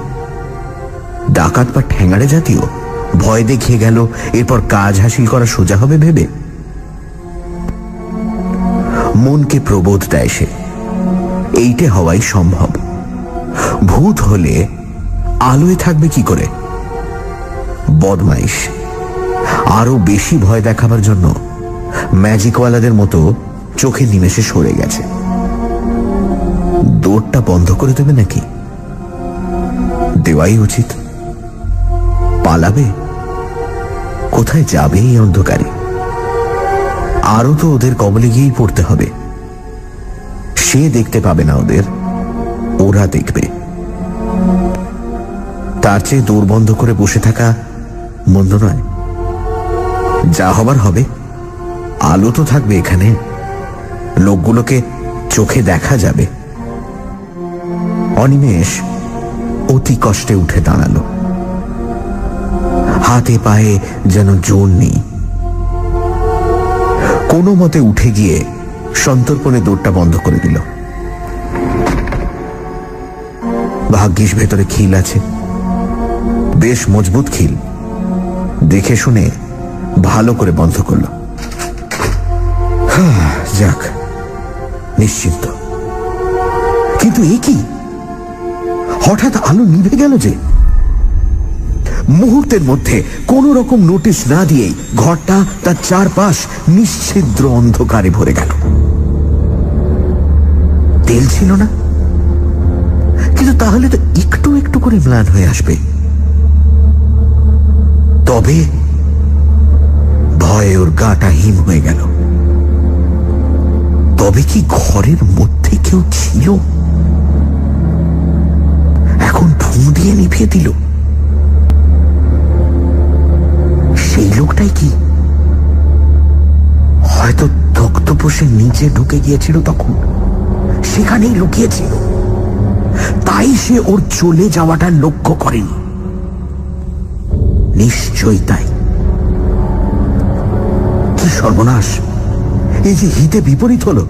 ডাকাত বা ঠ্যাঙাড়ে জাতীয়, ভয় দেখিয়ে গেল, এরপর কাজ হাসিল করা সোজা হবে ভেবে? মনকে প্রবোধ দেয় সে, এইটে হওয়াই সম্ভব। ভূত হলে আলোয় থাকবে কি করে? বদমাইশ আরো বেশি ভয় দেখাবার জন্য ম্যাজিকওয়ালাদের মতো চোখে নিমেষে সরে গেছে। দৌড়টা বন্ধ করে দেবে নাকি? দেওয়াই উচিত। পালাবে? কোথায় যাবে এই অন্ধকারে? আরো তো ওদের কবলে গিয়েই পড়তে হবে। সে দেখতে পাবে না ওদের, ওরা দেখবে। তার চেয়ে দৌড় বন্ধ করে বসে থাকা মন্দ নয়। যা হবার হবে। আলো তো থাকবে এখানে, লোকগুলোকে চোখে দেখা যাবে। অনিমেষ অতি কষ্টে উঠে দাঁড়ালো। হাতে পায়ে যেন জোর নেই। কোনো মতে উঠে গিয়ে সন্তর্পণে দৌড়টা বন্ধ করে দিল। ভাগ্যিস ভেতরে খিল আছে, বেশ মজবুত খিল। দেখে শুনে ভালো করে বন্ধ করলো। যাক, নিশ্চিন্ত। কিন্তু এ কি? হঠাৎ আলো নিভে গেল যে। মুহূর্তের মধ্যে কোন রকম নোটিশ না দিয়েই ঘরটা তার চারপাশ নিশ্ছিদ্র অন্ধকারে ভরে গেল। তেল ছিল না, কিন্তু তাহলে তো একটু একটু করে ম্লান হয়ে আসবে। তবে ভয়ে ওর গাটা হিম হয়ে গেল। তবে কি ঘরের মধ্যে কেউ ছিল? এখন ফু দিয়ে নিভিয়ে দিল। সেই লোকটাই কি? হয়তো তক্তপোষের নিচে ঢুকে গিয়েছিল, তখন সেখানেই লুকিয়েছিল। তাই সে ওর চলে যাওয়াটা লক্ষ্য করেনি। নিশ্চয়ই তাই। কি সর্বনাশ! এই যে হিতে বিপরীত হলো।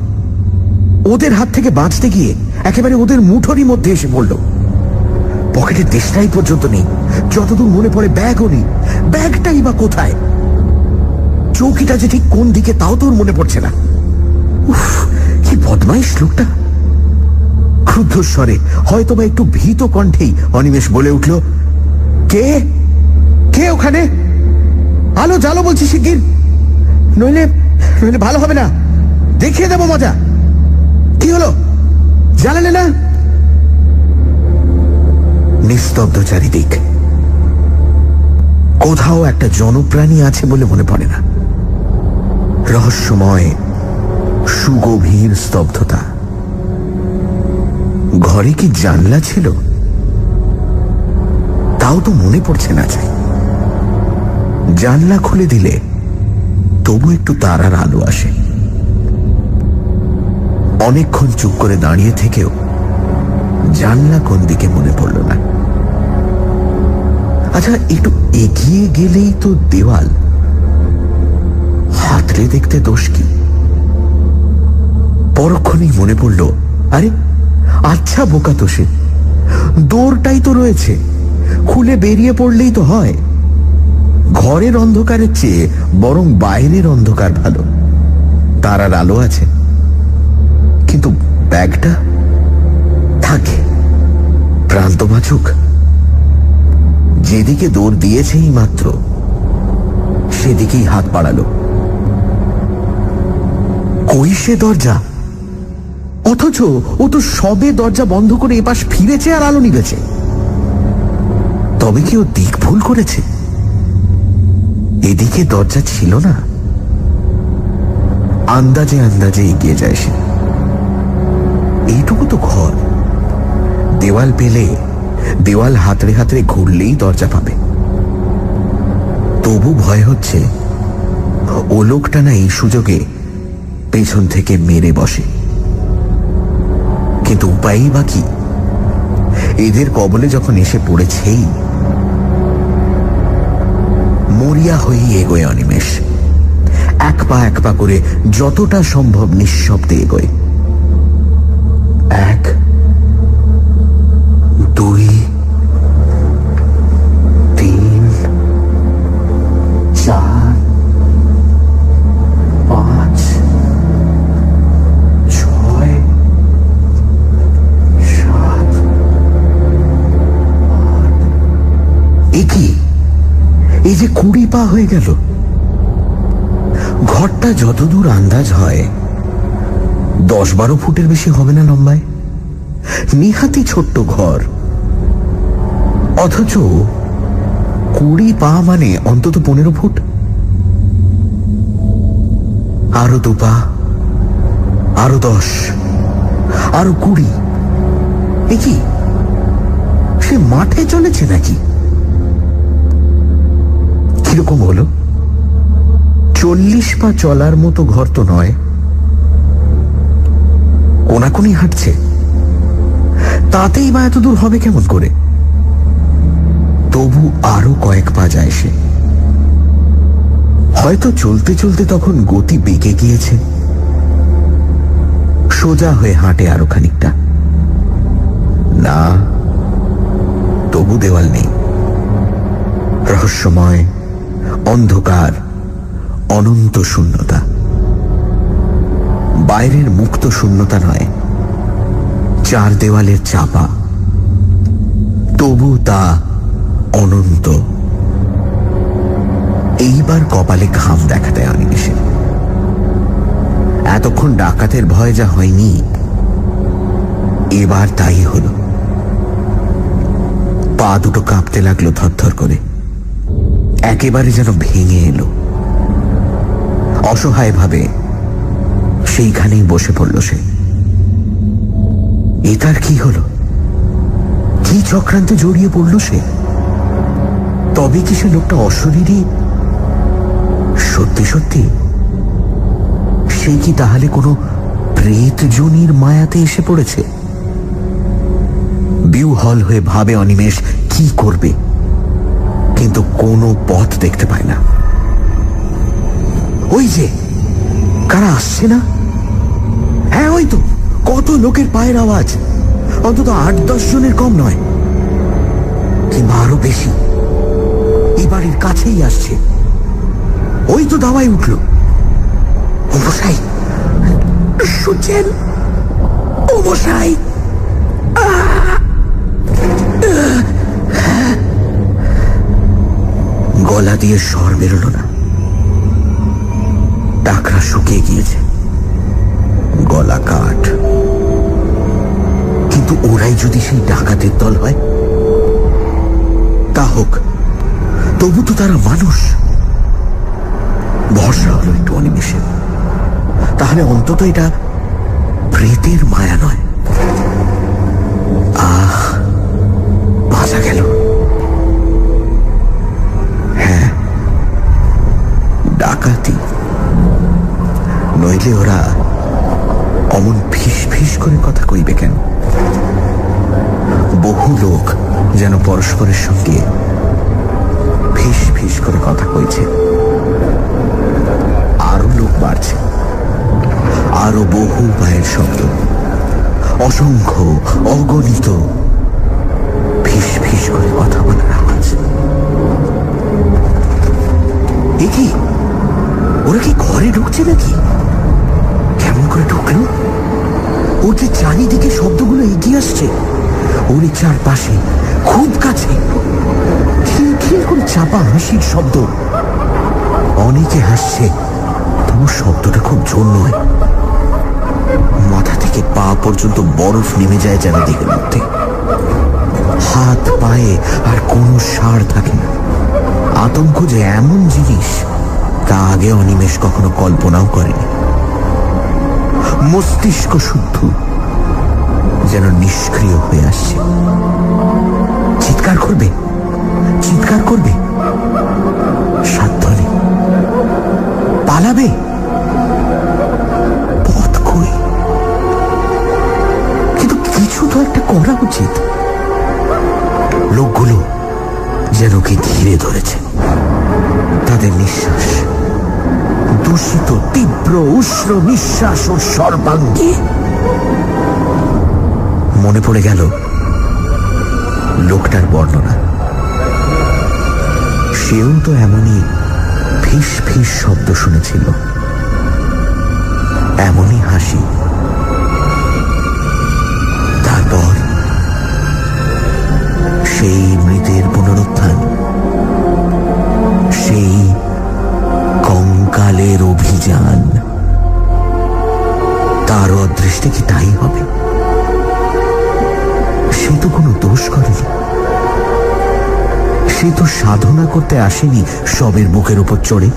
ওদের হাত থেকে বাঁচতে গিয়ে একেবারে ওদের মুঠোরই মধ্যে এসে পড়ল। পকেটের দেশটাই পর্যন্ত নেই, যতদূর মনে পড়ে ব্যাগও নেই। ব্যাগটাই বা কোথায়? চৌকিটা যে ঠিক কোন দিকে তাও তোর মনে পড়ছে না। উফ, কি বদমাইশ লোকটা। ক্রুদ্ধ স্বরে, হয়তো বা একটু ভীত কণ্ঠেই অনিমেষ বলে উঠল, কে কে ওখানে? আলো জ্বালো বলছি শিগগির, নইলে নইলে ভালো হবে না। দেখিয়ে দেবো মজা। কি হলো, জ্বালালে না? নিস্তব্ধ চারিদিক, কোথাও একটা জনপ্রাণী আছে বলে মনে পড়ে না। রহস্যময় সুগভীর স্তব্ধতা। ঘরে কি জানলা ছিল? তাও তো মনে পড়ছে না। চাই জানলা খুলে দিলে তবু একটু তারার আলো আসে। অনেকক্ষণ চুপ করে দাঁড়িয়ে থেকেও জানলা কোন দিকে মনে পড়ল না। আচ্ছা, একটু এগিয়ে গেলেই তো দেওয়াল, হাতড়ে দেখতে দোষ কি? পরক্ষণেই মনে পড়ল, আরে আচ্ছা বোকা তো সে, দৌড়টাই তো রয়েছে, খুলে বেরিয়ে পড়লেই তো হয়। ঘরের অন্ধকারের চেয়ে বরং বাইরের অন্ধকার ভালো, তারার আলো আছে। কিন্তু ব্যাগটা থাকে, প্রান্ত বাঁচুক। যেদিকে দৌড় দিয়েছেই মাত্র সেদিকেই হাত বাড়ালো। কই সে দরজা? অথচ ও তো সবে দরজা বন্ধ করে এপাশ ফিরেছে আর আলো নিবেছে। তবে কি ও দিক ভুল করেছে? এদিকে দরজা ছিল না। আন্দাজে আন্দাজে এগিয়ে যায় সে। এইটুকু তো ঘর, দেওয়াল পেলে দেওয়াল হাতড়ে হাতড়ে ঘুরলেই দরজা পাবে। তবু ভয় হচ্ছে ও লোকটা না এই সুযোগে পেছন থেকে মেরে বসে। কিন্তু উপায়ই বা কি? এদের কবলে যখন এসে পড়েছেই, মরিয়া হয়েই এগোয় অনিমেষ। এক পা করে যতটা সম্ভব নিঃশব্দে এগোয়। 1 2 3 4 5 6 7 এই যে 20 পা হয়ে গেল। ঘরটা যতদূর আন্দাজ হয় 10-12 ফুটের বেশি হবে না লম্বায়। নিহাতি ছোট্ট ঘর, অথচ 20 পা মানে অন্তত 15 ফুট। আরো 2 পা, আরো 10, আরো 20। এ কি, সে মাঠে চলেছে নাকি? কিরকম হলো? 40 পা চলার মতো ঘর তো নয়। কোনাকুনি হাঁটছে, তাতেই বা এত দূর হবে কেমন করে? তবু আরো কয়েক পা যায় সে। হয়তো চলতে চলতে তখন গতি বেঁকে গিয়েছে। সোজা হয়ে হাঁটে আরো খানিকটা। না, তবু দেওয়াল নেই। রহস্যময় অন্ধকার, অনন্ত শূন্যতা। বাইরের মুক্ত শূন্যতা নয়, 4 দেওয়ালের চাপা, তবু তা অনন্ত। এইবার কপালে ঘাম দেখা দেয় অনিমেষের। এতক্ষণ ডাকাতের ভয় যা হয়নি, এবার তাই হলো। পা দুটো কাঁপতে লাগলো থরথর করে, একেবারে যেন ভেঙে এলো। অসহায় ভাবে সেইখানেই বসে পড়ল সে। এ তার কি হলো? কি চক্রান্তে জড়িয়ে পড়ল সে? তবে কি সে লোকটা অশরীরী? সত্যি সত্যি সে কি তাহলে কোনো প্রেত জনির মায়াতে এসে পড়েছে? বিহ্বল হয়ে ভাবে অনিমেষ কি করবে, কিন্তু কোনো পথ দেখতে পায় না। ওই যে কারা আসছে না? হ্যাঁ, ওই তো কত লোকের পায়ের আওয়াজ, অন্তত 8-10 জনের কম নয়। কিংবা আরো বেশি এই বাড়ির কাছেই আসছে। ওই তো দাওয়ায় উঠল। ও মশাই, শুনছেন? ও মশাই, গলা দিয়ে স্বর বেরোলো না। টাকরা শুকিয়ে গিয়েছে, গলা কাঠ। কিন্তু ওরাই যদি সেই ডাকাতের দল হয়, তা হোক, তবু তো তারা মানুষ। ভরসা হলো একটু অনিমেষে। তাহলে অন্তত এটা প্রেতের মায়া নয়। আহ, বাঁচা গেল। হ্যাঁ, ডাকাতি। নইলে ওরা অমন ফিস ফিস করে কথা কইবে কেন? বহু লোক যেন পরস্পরের সঙ্গে ফিস ফিস করে কথা কইছে। আরো লোক বাড়ছে, আরো বহু পায়ের শব্দ, অসংখ্য অগণিত ফিস ফিস করে কথা বলার আওয়াজ। এ কি? ওরা কি ঘরে ঢুকছে নাকি? কেমন করে ঢুকলো? ওর যে চারিদিকে শব্দগুলো এগিয়ে আসছে, ওর চারপাশে খুব কাছে খিলখিল করে চাপা হাসির শব্দ। অনেকে হাসছে, তবু শব্দটা খুব জোর নয়। মাথা থেকে পা পর্যন্ত বরফ নেমে যায় যেন দেহের মধ্যে। হাত পায়ে আর কোনো সাড় থাকে না। আতঙ্ক যে এমন জিনিস, তা আগে অনিমেষ কখনো কল্পনাও করেনি। মস্তিষ্ক শুদ্ধ যেন নিষ্ক্রিয় হয়ে আসছে। চিৎকার করবে, চিৎকার করবে, সাধ্য নেই। পালাবে, পথ কই? কিন্তু কিছু তো একটা করা উচিত। লোকগুলো যেন কি ঘিরে ধরেছে। তাদের নিঃশ্বাস, দূষিত তীব্র উষ্ণ নিঃশ্বাস ও সর্বাঙ্গে। মনে পড়ে গেল লোকটার বর্ণনা। সেও তো এমনই ফিস ফিস শব্দ শুনেছিল, এমনই হাসি। তারপর সেই মৃতের পুনরুত্থান, সেই কঙ্কালের অভিযান। তার অদৃষ্টে কি তাই হবে? সে তো কোনো দোষ করেনি। সে তো সাধনা করতে আসেনি সবের বুকের উপর চড়ে।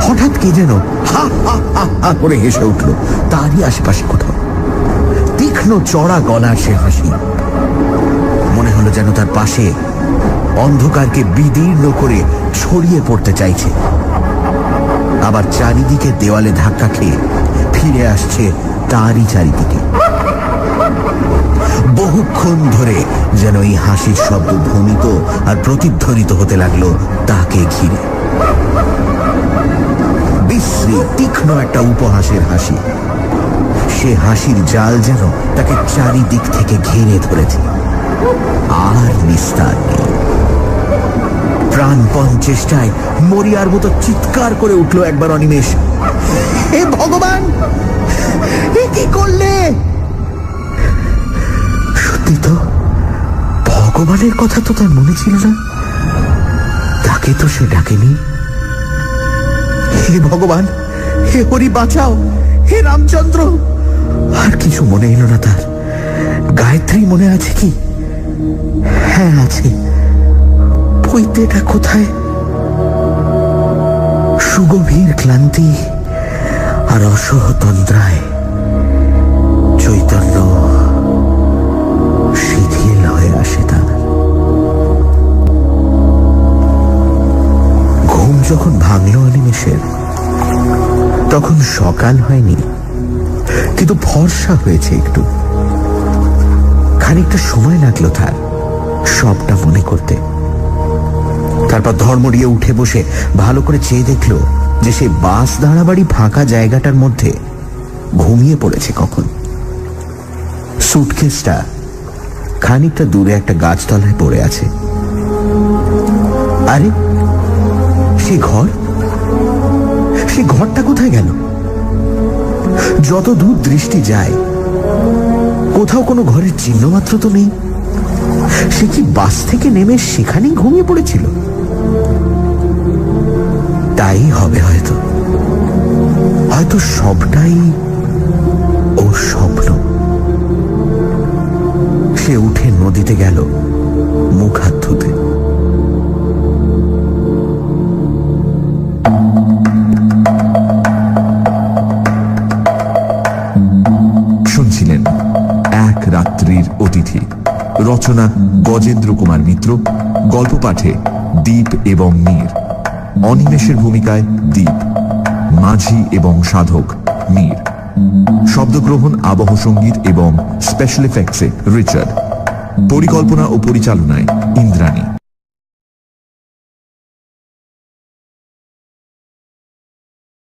হঠাৎ কে যেন হা হা হা হা করে হেসে উঠল তারই আশেপাশে কোথাও। তীক্ষ্ণ চড়া গলার সে হাসি। মনে হলো যেন তার পাশে অন্ধকারকে বিদীর্ণ করে ছড়িয়ে পড়তে চাইছে। আবার চারিদিকে দেওয়ালে ধাক্কা খেয়ে ফিরে আসছে তারই চারিদিকে। বহুক্ষণ ধরে যেন এই হাসির শব্দ ধ্বনিত আর প্রতিধ্বনিত হতে লাগলো তাকে ঘিরে। বিশ্রী তীক্ষ্ণ একটা উপহাসের হাসি। সে হাসির জাল যেন তাকে চারিদিক থেকে ঘিরে ধরেছে, আর নিস্তার নেই। প্রাণপণ চেষ্টায় মরিয়ার মতো চিৎকার করে উঠল একবার অনিমেষ, হে ভগবান, এ কি করলে? সত্যি তো, ভগবানের কথা তো তার মনে ছিল না। তাকে তো সে ডাকেনি। হে ভগবান, হে হরি বাঁচাও, হে রামচন্দ্র। আর কিছু মনে এলো না তার। গায়ত্রী মনে আছে কি? হ্যাঁ আছে। পৈতেটা কোথায়? সুগভীর ক্লান্তি আর অসহতন্দ্রায় চৈতন্য শিথিল হয়ে আসে তার। ঘুম যখন ভাঙল অনিমেষের, তখন সকাল হয়নি, কিন্তু ফর্সা হয়েছে একটু। খানিকটা সময় লাগলো তার সবটা মনে করতে। তারপর ধর্মড়িয়ে উঠে বসে ভালো করে চেয়ে দেখলো যে সেই বাস দাঁড়াবাড়ি ফাঁকা জায়গাটার মধ্যে ঘুমিয়ে পড়েছে কখন। সুটকেসটা খানিকটা দূরে একটা গাছতলায় পড়ে আছে। আরে সে ঘরটা কোথায় গেল? যত দূর দৃষ্টি যায় কোথাও কোনো ঘরের চিহ্ন মাত্র তো নেই। সে কি বাস থেকে নেমে সেখানেই ঘুমিয়ে পড়েছিল? তাই হবে হয়তো, হয়তো সবটাই ও স্বপ্ন। সে উঠে নদীতে গেল মুখ হাত ধুতে। শুনছিলেন এক রাত্রির অতিথি, রচনা গজেন্দ্র কুমার মিত্র, গল্প পাঠে দীপ এবং মীর, অনিমেষের ভূমিকায় দীপ, মাঝি এবং সাধক মীর, শব্দগ্রহণ, আবহ সঙ্গীত এবং স্পেশাল এফেক্টসে রিচার্ড, পরিকল্পনা ও পরিচালনায় ইন্দ্রাণী।